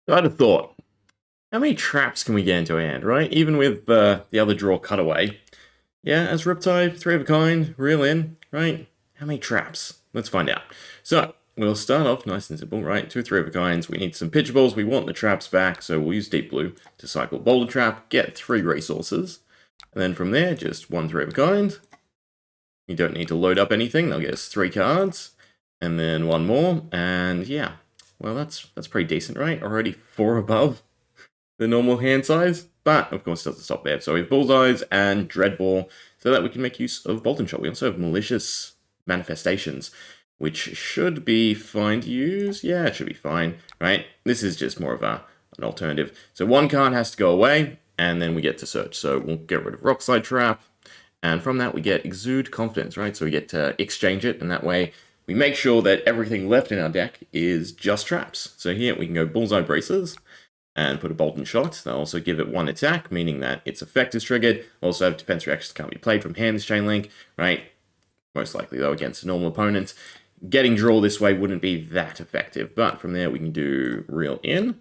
So I had a thought. How many traps can we get into our hand, right? Even with the other draw cutaway. Yeah, as Riptide, 3 of a kind, reel in, right? How many traps? Let's find out. So, we'll start off nice and simple, right? 2 3 of a kinds. We need some pitchables. We want the traps back, so we'll use Deep Blue to cycle Boulder Trap, get 3 resources. And then from there, just 1 3 of a kind. You don't need to load up anything. They'll get us 3 cards. And then 1 more. And yeah, well, that's pretty decent, right? Already 4 above the normal hand size, but of course it doesn't stop there. So we have Bullseyes and Dreadball, so that we can make use of Bolt and Shot. We also have Malicious Manifestations, which should be fine to use. Yeah, it should be fine, right? This is just more of an alternative. So 1 card has to go away, and then we get to search. So we'll get rid of Rockslide Trap, and from that we get Exude Confidence, right? So we get to exchange it, and that way we make sure that everything left in our deck is just traps. So here we can go Bullseye Braces, and put a Bolt and Shot. They'll also give it 1 attack, meaning that its effect is triggered. Also have defense reactions can't be played from hand this chain link, right? Most likely, though, against a normal opponent. Getting draw this way wouldn't be that effective, but from there we can do Reel In,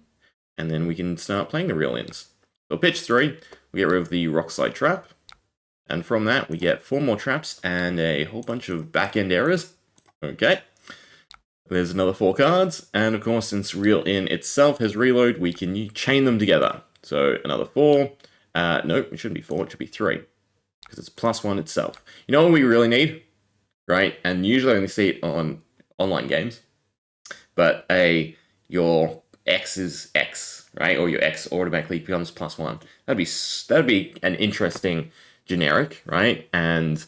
and then we can start playing the Reel Ins. So pitch 3, we get rid of the Rockslide Trap, and from that we get 4 more traps and a whole bunch of back-end errors. Okay. There's another 4 cards, and of course, since Reel In itself has reload, we can chain them together. So another 4. Nope, it shouldn't be 4, it should be 3. Because it's +1 itself. You know what we really need? Right? And usually I only see it on online games. But your X is X, right? Or your X automatically becomes +1. That'd be an interesting generic, right? And,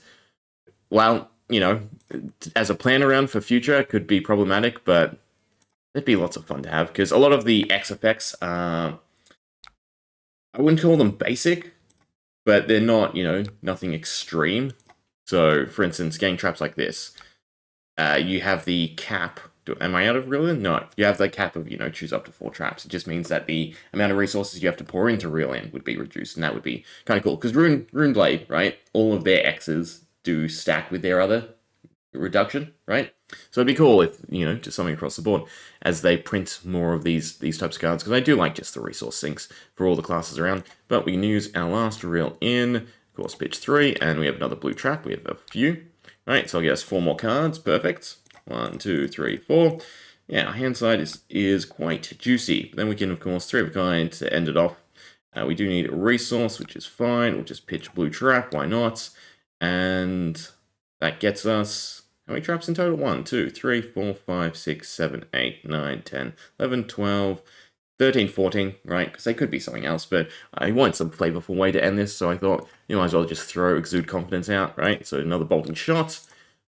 well, you know, as a plan around for future, it could be problematic, but it'd be lots of fun to have, because a lot of the X effects I wouldn't call them basic, but they're not, nothing extreme. So, for instance, getting traps like this, you have the cap. Am I out of Reel In? No. You have the cap of, choose up to 4 traps. It just means that the amount of resources you have to pour into Reel In would be reduced, and that would be kind of cool. Because Rune Blade, right, all of their X's do stack with their other reduction, right? So it'd be cool if, just something across the board as they print more of these types of cards, because I do like just the resource sinks for all the classes around. But we can use our last Reel In, of course, pitch 3, and we have another blue trap. We have a few, right? So I'll guess 4 more cards. Perfect. 1, 2, 3, 4. Yeah, our hand side is quite juicy. Then we can, of course, 3 of a kind to end it off. We do need a resource, which is fine. We'll just pitch blue trap. Why not? And that gets us, how many traps in total? 1, 2, 3, 4, 5, 6, 7, 8, 9, 10, 11, 12, 13, 14, right? Because they could be something else, but I want some flavorful way to end this, so I thought you might as well just throw Exude Confidence out, right? So another Bolt and Shot.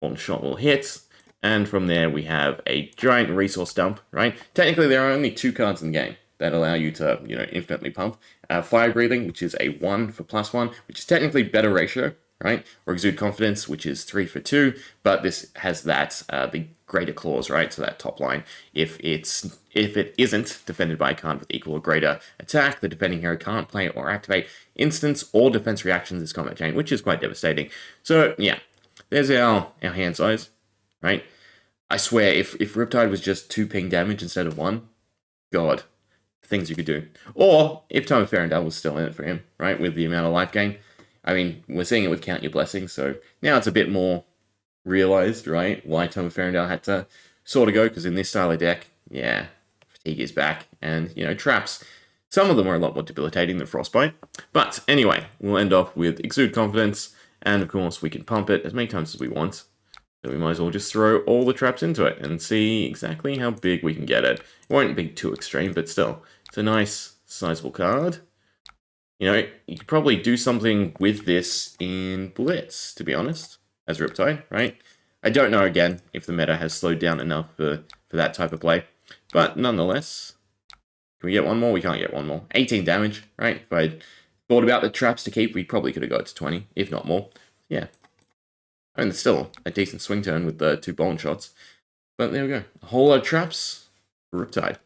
Bolt and Shot will hit, and from there we have a giant resource dump, right? Technically, there are only 2 cards in the game that allow you to, infinitely pump. Fire Breathing, which is a 1 for +1, which is technically better ratio, right? Or Exude Confidence, which is 3 for 2, but this has that the greater clause, right? So that top line, if it isn't defended by a card with equal or greater attack, the defending hero can't play or activate instance or defense reactions as combat chain, which is quite devastating. So yeah, there's our hand size, right? I swear, if Riptide was just 2 ping damage instead of 1, God, things you could do. Or if Tome of Ferendale was still in it for him, right? With the amount of life gain. I mean, we're seeing it with Count Your Blessings, so now it's a bit more realized, right? Why Tome of Ferendale had to sort of go, because in this style of deck, yeah, Fatigue is back, and, traps. Some of them are a lot more debilitating than Frostbite. But anyway, we'll end off with Exude Confidence, and of course we can pump it as many times as we want. So we might as well just throw all the traps into it and see exactly how big we can get it. It won't be too extreme, but still, it's a nice, sizable card. You could probably do something with this in Blitz, to be honest, as Riptide, right? I don't know, again, if the meta has slowed down enough for that type of play. But nonetheless, can we get 1 more? We can't get 1 more. 18 damage, right? If I thought about the traps to keep, we probably could have got to 20, if not more. Yeah. I mean, it's still a decent swing turn with the 2 Bolt Shots. But there we go. A whole lot of traps for Riptide.